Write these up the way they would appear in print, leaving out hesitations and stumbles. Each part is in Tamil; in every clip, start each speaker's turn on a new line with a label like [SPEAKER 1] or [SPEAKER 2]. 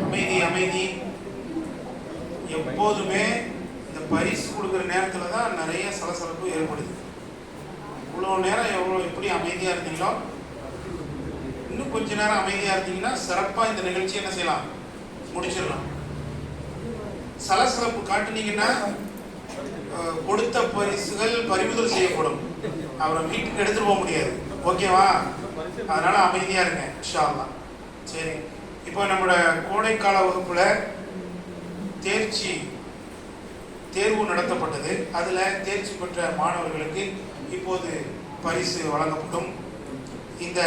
[SPEAKER 1] அமைதி அமைதி. எப்போதுமே இந்த பரிசு கொடுக்குற நேரத்தில் தான் நிறைய சலசலப்பு ஏற்படுது. இவ்வளோ நேரம் எப்படி அமைதியாக இருந்தீங்களோ இன்னும் கொஞ்ச நேரம் அமைதியாக இருந்தீங்கன்னா சிறப்பாக இந்த நிகழ்ச்சி என்ன செய்யலாம், முடிச்சிடலாம். சலசலப்பு காட்டுனீங்கன்னா கொடுத்த பரிசுகள் பறிமுதல் செய்யப்படும், அவரை வீட்டுக்கு எடுத்துட்டு போக முடியாது. ஓகேவா? அதனால அமைதியா இருங்க இன்ஷா அல்லாஹ். சரி, இப்போ நம்மளோட கோடைக்கால வகுப்புல தேர்வு நடத்தப்பட்டது. அதுல தேர்ச்சி பெற்ற மாணவர்களுக்கு இப்போது பரிசு வழங்கப்படும். இந்த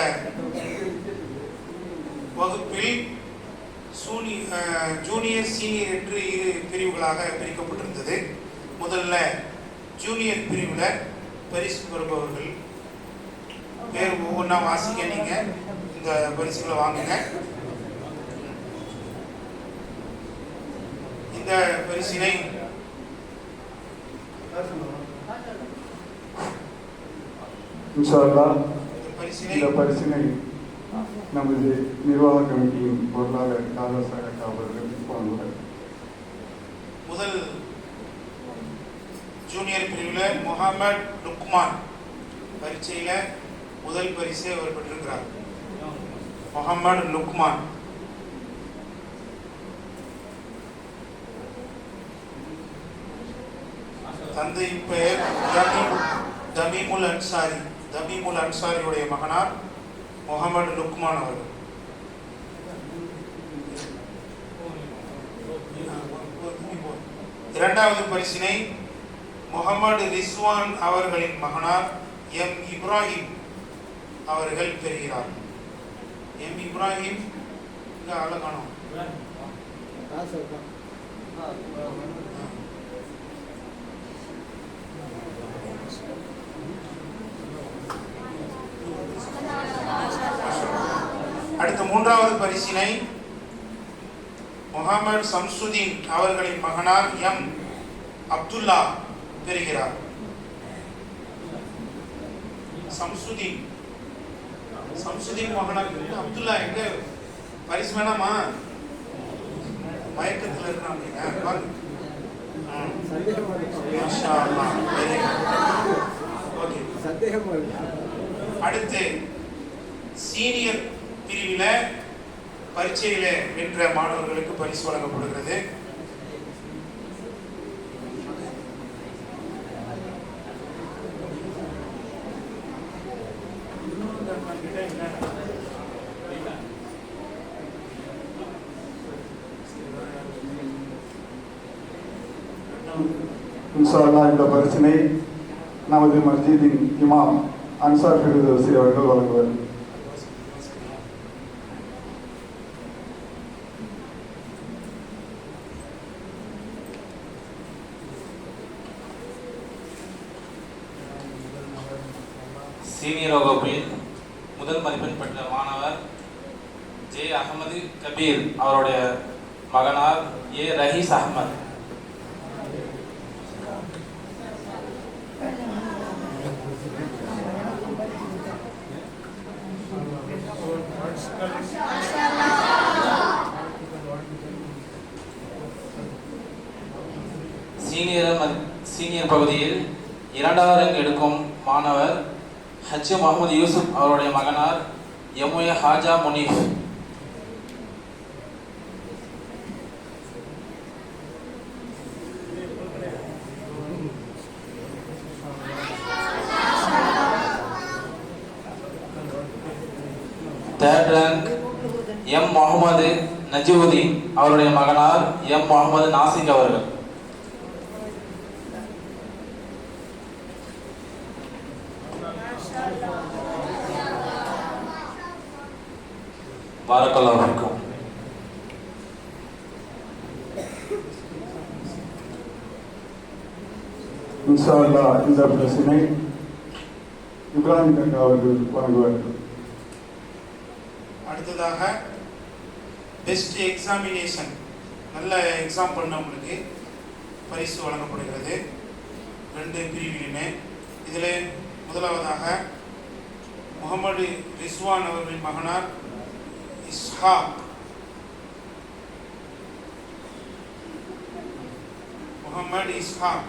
[SPEAKER 1] வகுப்பில் ஜூனியர் சீனியர் என்று இரு பிரிவுகளாக பிரிக்கப்பட்டிருந்தது. முதல்ல ஜூனியர் பிரிவில் பரிசு பெறுபவர்கள் பேர் ஒவ்வொன்றா வாசிக்க நீங்க இந்த பரிசுகளை வாங்குங்க. இந்த பரிசினை
[SPEAKER 2] இந்த பரிசினை நமது நிர்வாக கமிட்டியின் பொருளாளர் ஆலோசகர் அவர்கள் வழங்குவார்.
[SPEAKER 1] முதல் ஜூனியர் பிரிவில் முகமது லுக்மான் பரீட்சையில முதல் பரிசை அவர் பெற்றிருக்கிறார். முகமது லுக்மான். தந்தை பெயர் தமீமுல் அன்சாரி. தமீமுல் அன்சாரியுடைய மகனார் முகமது லுக்மான் அவர்கள். இரண்டாவது பரிசினை முகமது ரிஸ்வான் அவர்களின் மகனார் எம் இப்ராஹிம் அவர்கள் பெறுகிறார். எம் இப்ராஹிம் ஆள காணோம். அடுத்த மூன்றாவது பரிசினை முகமது சம்சுதீன் அவர்களின் மகனார் எம் அப்துல்லா பெறுகிறார். சம்சுதீன் மகனார் அப்துல்லா எங்க பரிசு வேணாமா? மயக்கத்தில் இருக்கிறாங்க. அடுத்து சீனியர் பிரிவில பரீட்சையில வென்ற மாணவர்களுக்கு பரிசு வழங்கப்படுகிறது.
[SPEAKER 2] இன்ஷா அல்லாஹ் இந்த பரிசினை நமது மஸ்ஜிதின் இமாம் அன்சார் ஃபிர்தௌசி அவர்கள் வழங்குவார்.
[SPEAKER 3] சீனியர் வகுப்பில் முதல் மதிப்பெண் பெற்ற மாணவர் ஜே அகமது கபீர் அவருடைய மகனார் ஏ ரஹீஸ் அகமது. சீனியர் பகுதியில் இரண்டாவது ரேங்க் எடுக்கும் மாணவர் ஹஜ் முகமது யூசுப் அவருடைய மகனார் MA Haja Munif. Third rank M Mohammed Najeebuddin அவருடைய மகனார் எம் முகமது நாசிக் அவர்கள். பாரக்கல்லாஹு ஃபீக்கும்.
[SPEAKER 2] இன்ஷா அல்லாஹ் இந்த பிரச்சனை இப்ராஹிம் கங்கா அவர்கள் வழங்குவார்கள்.
[SPEAKER 1] அடுத்ததாக பெஸ்ட் எக்ஸாமினேஷன், நல்ல எக்ஸாம் பண்ணவங்களுக்கு பரிசு வழங்கப்படுகிறது 2 பிரிவிலுமே. இதில் முதலாவதாக முகமது ரிஸ்வான் அவர்களின் மகனார் இஸ்ஹாக். முகமது இஸ்ஹாக்.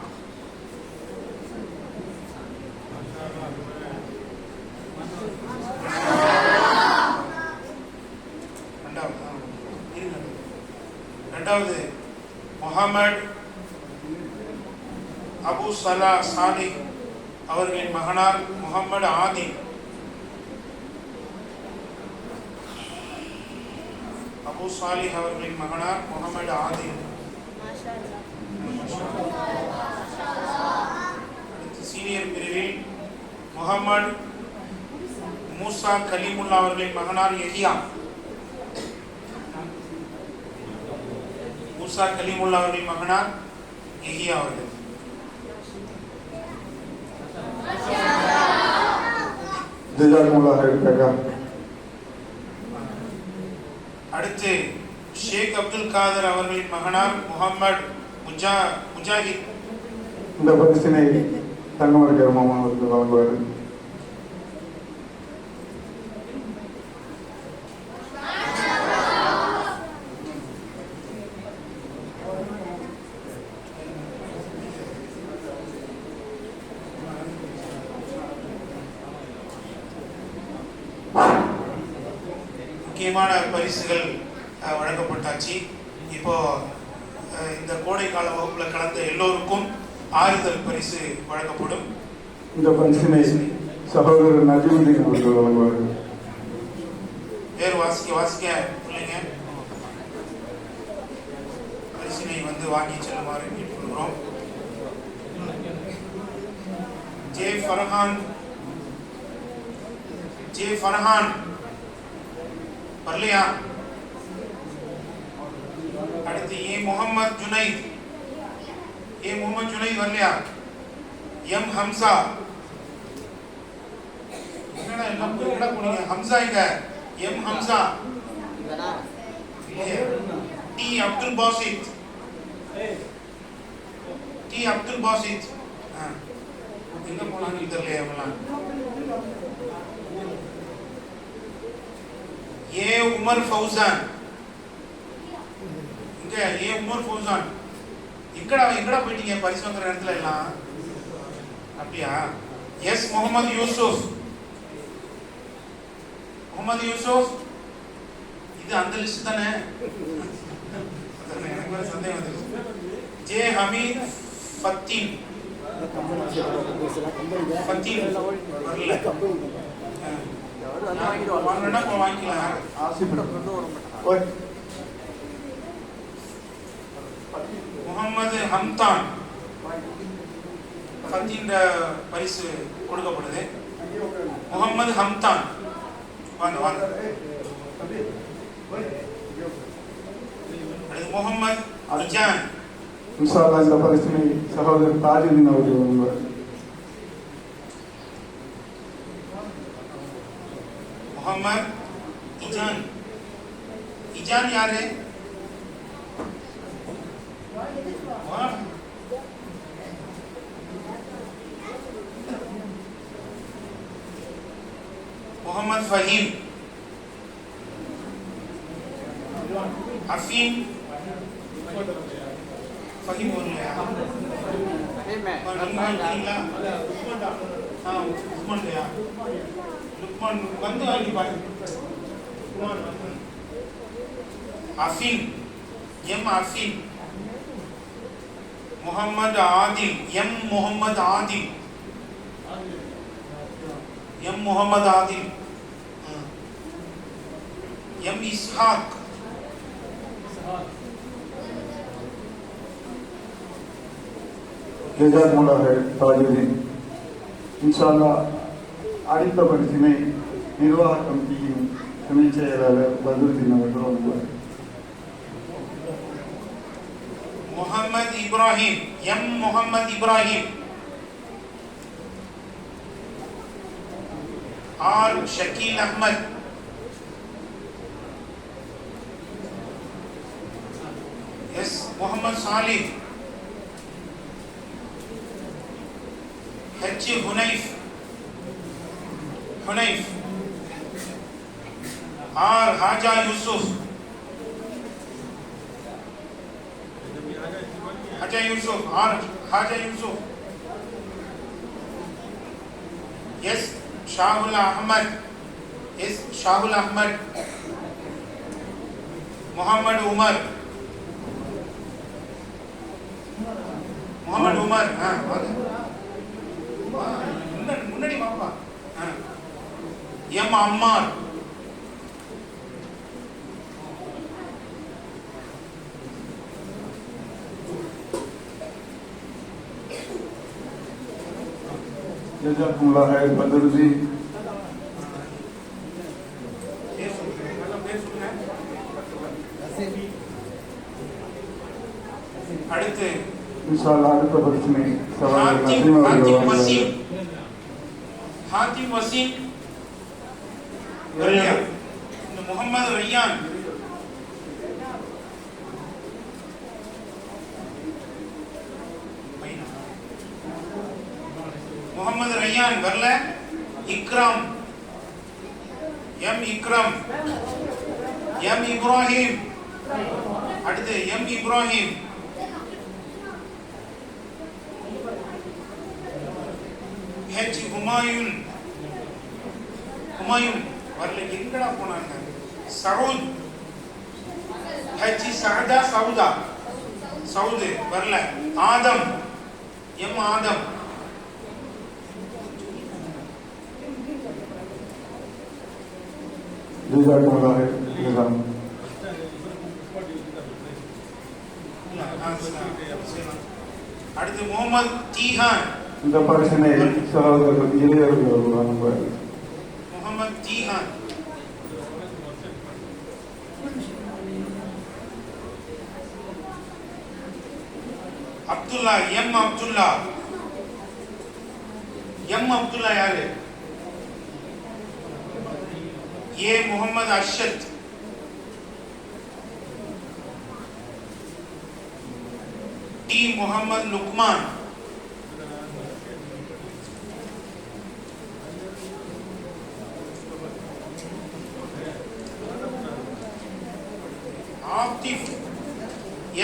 [SPEAKER 1] இரண்டாவது முகமது அபு சலா சாலிஹ் அவர்களின் மகனார் முகமது ஆதில். அபு சாலிஹ் அவர்களின் மகனார் முகமது ஆதில். அடுத்து சீனியர் பிரிவில் முகமது மூசா கலீமுல்லா அவர்களின் மகனார் யஹியா. மூசா கலீமுல்லா அவர்களின் மகனார் யஹியா அவர்கள். அடுத்து ஷேக் அப்துல் காதர் அவர்களின் மகனார் முகமது முஜாஹித்.
[SPEAKER 2] இந்த பரிசினை தங்கமரக்கர் மாமா அவர்கள் வழங்குவார்.
[SPEAKER 1] முக்கியமான பரிசுகள் வழங்கப்பட்டாச்சு. இப்போ இந்த கோடைக்கால வகுப்பில் கலந்த எல்லோருக்கும் ஆறுதல் பரிசு வழங்கப்படும்.
[SPEAKER 2] இந்த பரிசினை சகோதரர் நஜீமுதீன் அவர்கள் வழங்குவார்கள்.
[SPEAKER 1] பேர் வாசிக்க பிள்ளைங்க பரிசினை வந்து வாங்கி செல்லுமாறு கேட்டுக்கொள்கிறோம். ஜே ஃபர்ஹான் வரலையா? அடுத்து முகமது ஜுனைத் வரலையா? எம் ஹம்சா. என்னடா எல்லாம் எங்கடா போனீங்க? ஹம்சா இங்க. எம் ஹம்சா. டி அப்துல் பாசித். எங்க போனான்னு தெரியலையே அவங்களாம். உமர் ஃபௌசான். இங்க உமர் ஃபௌசான். எங்கடா போயிட்டீங்க பரிசு வாங்குற இடத்துல எல்லாம்? அப்படியா? எஸ் முகமது யூசுப். இது அந்த லிஸ்ட் தானே? எனக்கு ஒரு சந்தேகம் வந்துருச்சு. ஜே ஹமீத் ஃபத்தீன். முகமது ஹம்தான் பரிசு கொடுக்கப்படுது. முகமது ஹம்தான் வாங்க. முகமது அஜான்.
[SPEAKER 2] இன்ஷா அல்லாஹ் இந்த பரிசினை சகோதரர் தாஜுதீன் அவர்கள் வழங்குவார்.
[SPEAKER 1] முகமது இஜான் யாரு? முகமது ஃபஹீம். அஃபீம் ஃபஹீம் வரலையா? லுக்மான் வந்து வாங்கி பாருங்க. Afeem M Afeem. Mohammed Adil. M Mohammed Adil. M Ishaq.
[SPEAKER 2] ஜஸாக்குமுல்லாஹ் தாஜுதீன். இன்ஷா அல்லாஹ் அடுத்த பரிசினை நிர்வாக கமிட்டியின் துணை செயலாளர் பத்ருதீன் அவர்கள் வழங்குவார்.
[SPEAKER 1] Mohammed Ibrahim. M Mohammed Ibrahim. R Shakeel Ahmed. S Mohammed Salih. H Hunaif. और हाजा यूसुफ, हाजा यूसुफ और हाजा यूसुफ, एस शाहुल अहमद, एस शाहुल अहमद, मोहम्मद उमर, मोहम्मद उमर, हाँ मुन्नड़ी पापा, हाँ एम अम्मार,
[SPEAKER 2] जज़ाकुमुल्लाह खैर बदरुद्दी।
[SPEAKER 1] அடுத்து
[SPEAKER 2] இன்ஷாஅல்லாஹ் அடுத்த பிரச்சனை சவால்
[SPEAKER 1] ஹாத்திம் வசீம் ரய்யான், இந்த முகமது ரய்யான், முகமது ரய்யான் வரல. இக்ராம், எம் இக்ராம், எம் இப்ராஹிம், அடுத்து எம் இப்ராஹிம், ஹெச் ஹுமாயூன், ஹுமாயூன் வரல, எங்கடா போனாங்க? சவுத், ஹெச் சஅதா, சவுதா, சவுது வரல. ஆதம், எம் ஆதம்,
[SPEAKER 2] ஜஸாக்குமுல்லாஹ் खैर ஜஸாம்।
[SPEAKER 1] அடுத்து முகமது தீஹான்,
[SPEAKER 2] இந்த பிரச்சனை சகோதரர்கள் இளையர்கள் வழங்குவார்.
[SPEAKER 1] முகமது தீஹான், அப்துல்லா, எம் அப்துல்லா, எம் அப்துல்லா யாரு? A Muhammad Arshad, T Muhammad Lukman, Aatif,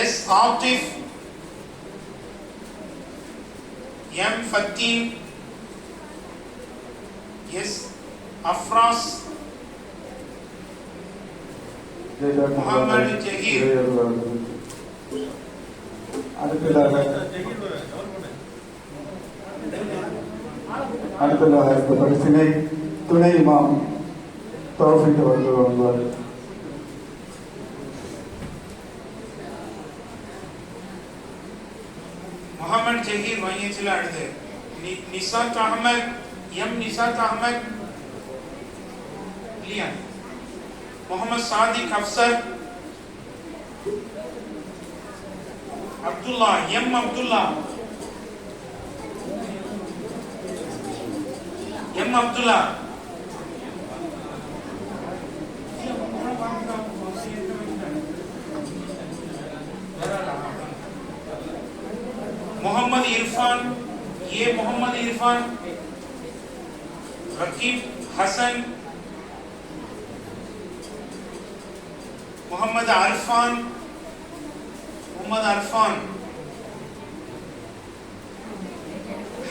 [SPEAKER 1] S Aatif, M Fatheem, S Afras, Muhammad Zaheer.
[SPEAKER 2] அடுத்ததாக இந்த பரிசினை துணை இமாம் தௌஃபீக் அவர்கள் வழங்குவார்.
[SPEAKER 1] முகமது ஜஹீர் வாங்கியச்சில. அடுத்து நிசாத் அஹமத், எம் நிசாத் அஹமத் இல்லையா? முகமது சாதிக் அப்சர், அப்துல்லா, எம் அப்துல்லா, எம் அப்துல்லா, முகமது இர்ஃபான், ஏ முகமது இர்ஃபான், ரகீப் ஹசன், முகமது அர்ஃபான், முகமது அர்ஃபான்,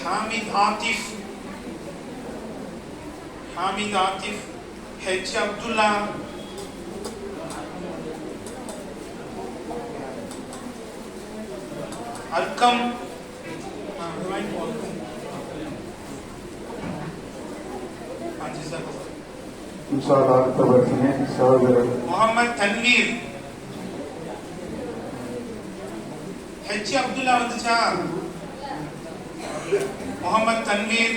[SPEAKER 1] ஹாமித் ஆத்திஃப், ஹாமித் ஆத்திஃப், ஹெச் அப்துல்லா, அல்கம்,
[SPEAKER 2] இன்ஷாஅல்லாஹ் அடுத்த பிரச்சனை சகோதரர்
[SPEAKER 1] முகமது தன்வீர், ஹெச் அப்துல்லா வந்துச்சா? முகமது தன்வீர்,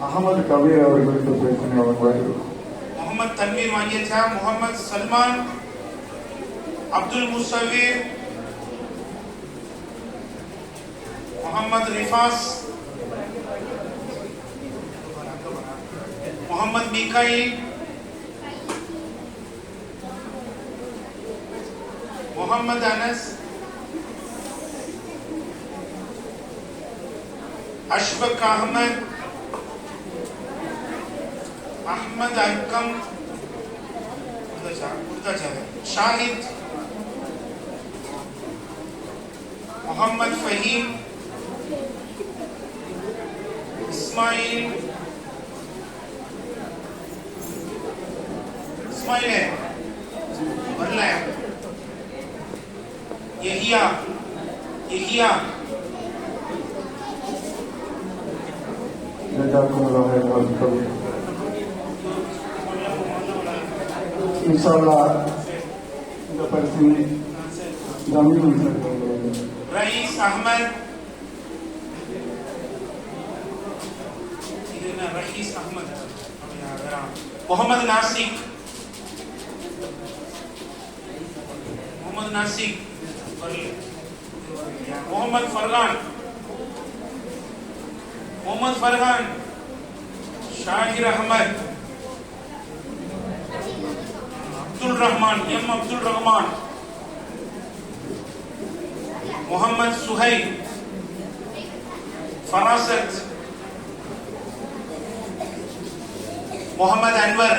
[SPEAKER 2] அகமது கபீர் அவர்கள் இந்த பிரச்சனை வழங்குவார்.
[SPEAKER 1] முகமது தன்வீர் வாங்கியாச்சா? முகமது சல்மான், அப்துல் முசவீர், முகமது ரிஃபாஸ், முகமது மிகாயில், முகமது அனஸ், அஷ்பக் அஹமத், அஹ்மத் அர்கம், ஷாஹித், முகமது ஃபஹீம், இஸ்மாயில், வரல, யஹியா,
[SPEAKER 2] ஜஸாக்குமுல்லாஹ் ஹைரன். இன்ஷாஅல்லாஹ் இந்த பரிசினை ஜமீல்
[SPEAKER 1] ரயீஸ் அஹ்மத், ரயீஸ் அஹ்மத், முகமது நாசிக், मोहम्मद फरहान, शाहिर अहमद, अब्दुल रहमान, मोहम्मद सुहैल, फरासत, मोहम्मद अनवर,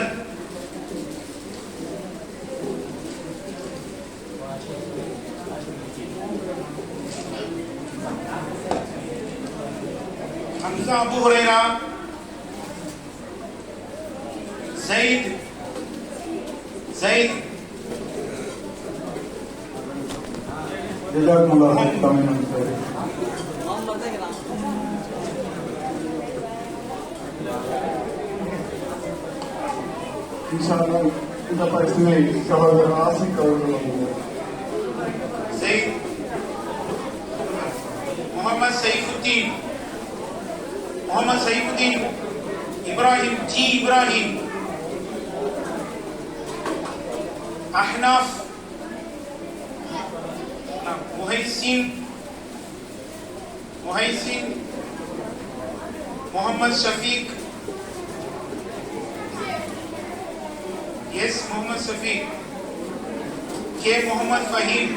[SPEAKER 1] हमजा अबू हुरैरा, ज़ैद,
[SPEAKER 2] ஜஸாக்குமுல்லாஹ் ஹைரன். இன்ஷாஅல்லாஹ் இந்த பரிசினை சகோதரர் ஆசிக் அவர்கள் வழங்குவார்.
[SPEAKER 1] ज़ैद, मोहम्मद सैफुद्दीन, इब्राहिम, अहनाफ, मुहैसिन, मोहम्मद शफीक, मोहम्मद शफीक, के मोहम्मद फहीम,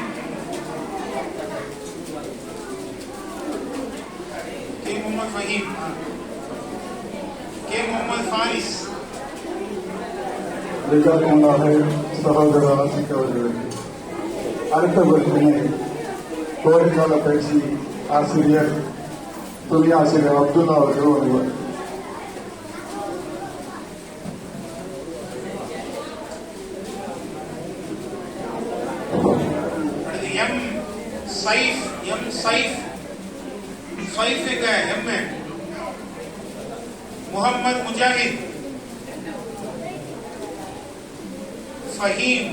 [SPEAKER 1] के मोहम्मद फारिस.
[SPEAKER 2] ஜஸாக்குமுல்லாஹ் ஹைரன் சகோதரர் ஆசிக் அவர்களுக்கு. அடுத்த பரிசினை கோடைக்கால பயிற்சி ஆசிரியர் துணை ஆசிரியர் அப்துல்லா அவர்கள் வழங்குவார்.
[SPEAKER 1] एम सैफ, एक है एम है. मोहम्मद मुजाहिद, फहीम,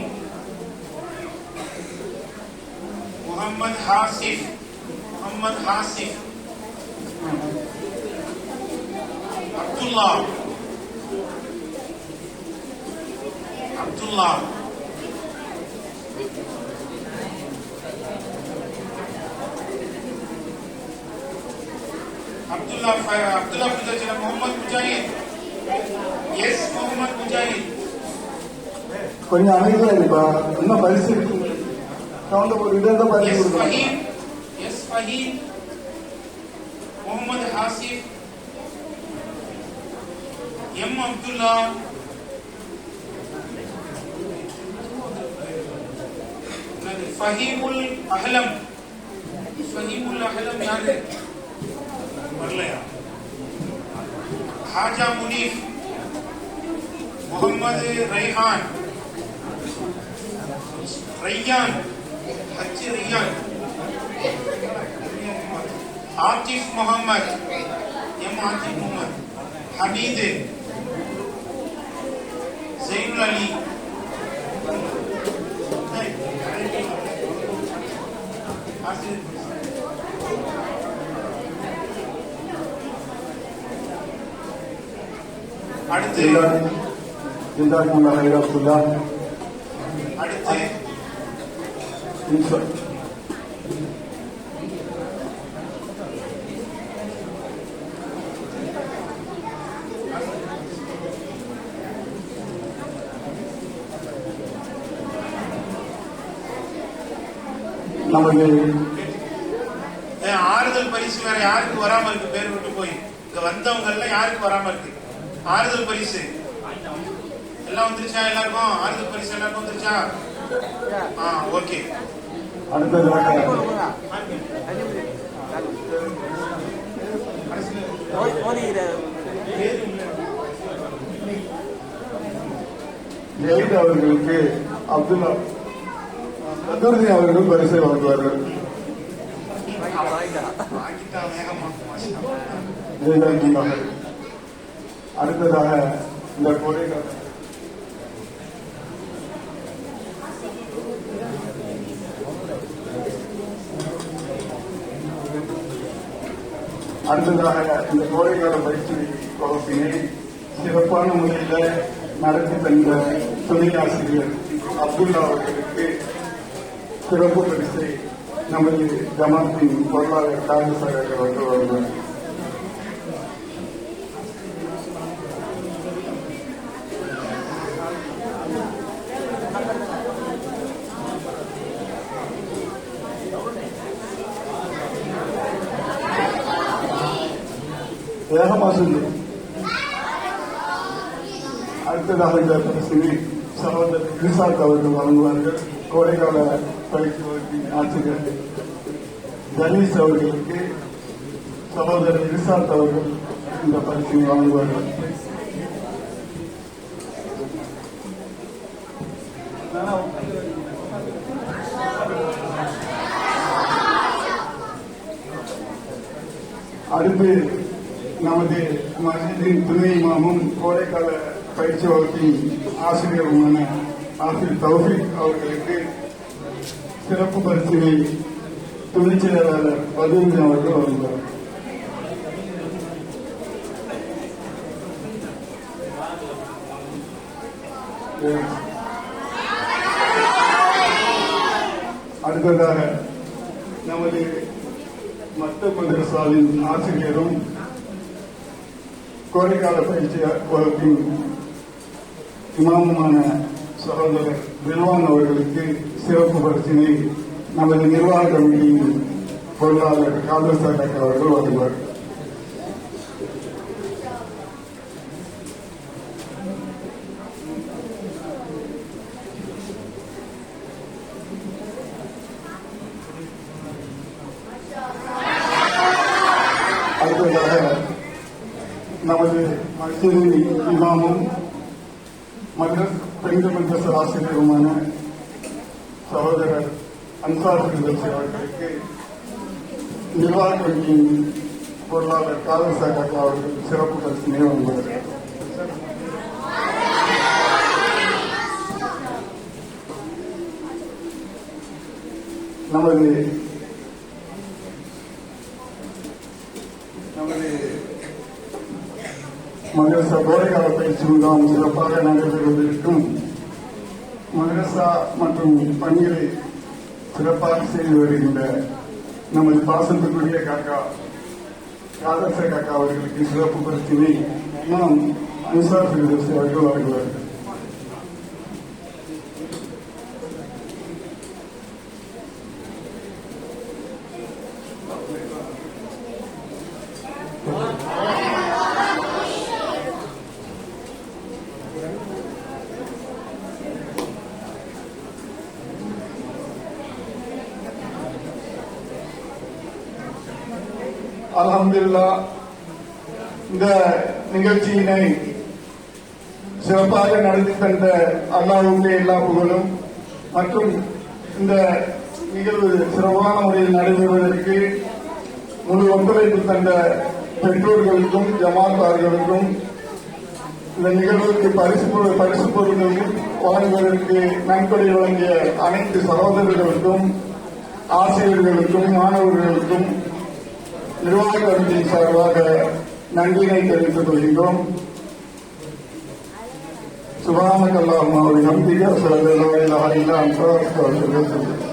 [SPEAKER 1] मोहम्मद हासिफ, अब्दुल्ला, मोहम्मद मुजाहिद, मोहम्मद मुजाहिद.
[SPEAKER 2] கொஞ்சம் அமைதியா இருப்பா. என்ன பரிசு இருக்கு? கவுண்ட ஒரு இடம் பரிசு கொடுக்கணும்.
[SPEAKER 1] फहीम, मोहम्मद हासिफ, एम अब्दुल्ला, फहीमुल अहलम यानी हाजा मुनीफ, मोहम्मद रैयान, आतिफ मोहम्मद, हमीद, ज़ैनुल अली, அடுத்து
[SPEAKER 2] ஜஸாக்குமுல்லாஹ் ஹைரன். நமது
[SPEAKER 1] ஆறுதல் பரிசு வேற யாருக்கு வராம இருக்கு? பேர் விட்டு போய் இங்க வந்தவங்க எல்லாம் யாருக்கு வராம இருக்கு? ஆறுதல் பரிசு எல்லாம் வந்துருச்சா? எல்லாருக்கும் ஆறுதல் பரிசு எல்லாருக்கும் வந்துருச்சா? ஓகே.
[SPEAKER 2] அடுத்ததாக ஜெயித் அவர்களுக்கு அப்துல்லா கதூர்தி அவர்கள் பரிசை வழங்குவார்கள். அடுத்ததாக இந்த கோடைக்கால பயிற்சி வகுப்பினை சிறப்பான முறையில் நடத்தி தந்த துணை ஆசிரியர் அப்துல்லா அவர்களுக்கு சிறப்பு பரிசை நமது ஜமாத்தின் பொருளாளர் காங்கிரஸ் அவர்கள் வழங்குவார். அடுத்ததாக இந்த பரிசினை சகோதரர் ரிசாத் அவர்கள் வழங்குவார்கள். கோடைக்கால பயிற்சி வகுப்பின் ஆசிரியர் தனீஷ் அவர்களுக்கு சகோதரர் ரிசாத் அவர்கள் இந்த பரிசினை வழங்குவார்கள். அடுத்து நமது மஸ்ஜிதின் துணை இமாமும் கோடைக்கால பயிற்சி வகுப்பின் ஆசிரியருமான ஆசிரியர் தௌஃபீக் அவர்களுக்கு சிறப்பு பரிசினை துணை செயலாளர் பதூரி அவர்கள் வழங்குவார். அடுத்ததாக நமது மத்த மதரசாவின் ஆசிரியரும் கோடைக்கால பயிற்சி வகுப்பின் இமாமுமான சகோதரர் தில்வான் அவர்களுக்கு சிறப்பு பரிசினை நமது நிர்வாக கமிட்டியின் பொருளாளர் காங்கிரஸ் அவர்கள் வழங்குவார். அடுத்ததாக நமது மஸ்ஜிதின் இமாமும் பெண்கள் மதரசா ஆசிரியருமான சகோதரர் அன்சார் அவர்களுக்கு நிர்வாக கமிட்டியின் பொருளாளர் காங்கிரஸ் அவர்கள் சிறப்பு பரிசினை வழங்குவார்கள். நமது மதரசா கோடைக்கால பயிற்சி முகாம் சிறப்பாக நடைபெறுவதற்கும் மதரசா மற்றும் பணிகளை சிறப்பாக செய்து வருகின்ற நமது பாசத்துக்குரிய காக்கா காதர்ச காக்கா அவர்களுக்கு சிறப்பு பரிசினை இமாம் அன்சார் ஃபிர்தௌஸி அவர்கள் வழங்குவார்கள். அல்ஹம்துலில்லாஹ், இந்த நிகழ்ச்சியினை சிறப்பாக நடத்தி தந்த அல்லாஹ்வுக்கே எல்லா புகழும் மற்றும் இந்த நிகழ்வு சிறப்பான முறையில் நடைபெறுவதற்கு முழு ஒத்துழைப்பு தந்த பெற்றோர்களுக்கும் ஜமாத்தார்களுக்கும் இந்த நிகழ்வுக்கு பரிசு பொருட்கள் வழங்குவதற்கு நன்கொடை வழங்கிய அனைத்து சகோதரர்களுக்கும் ஆசிரியர்களுக்கும் மாணவர்களுக்கும் நிர்வாக கமிட்டியின் சார்பாக நன்றினை தெரிவித்துக் கொள்கின்றோம். சுப்ஹானக அல்லாஹும்ம வ பிஹம்திக அஷ்ஹது அல்லா இலாஹா இல்லா அன்த அஸ்தக்ஃபிருக வ அத்தூபு இலைக்.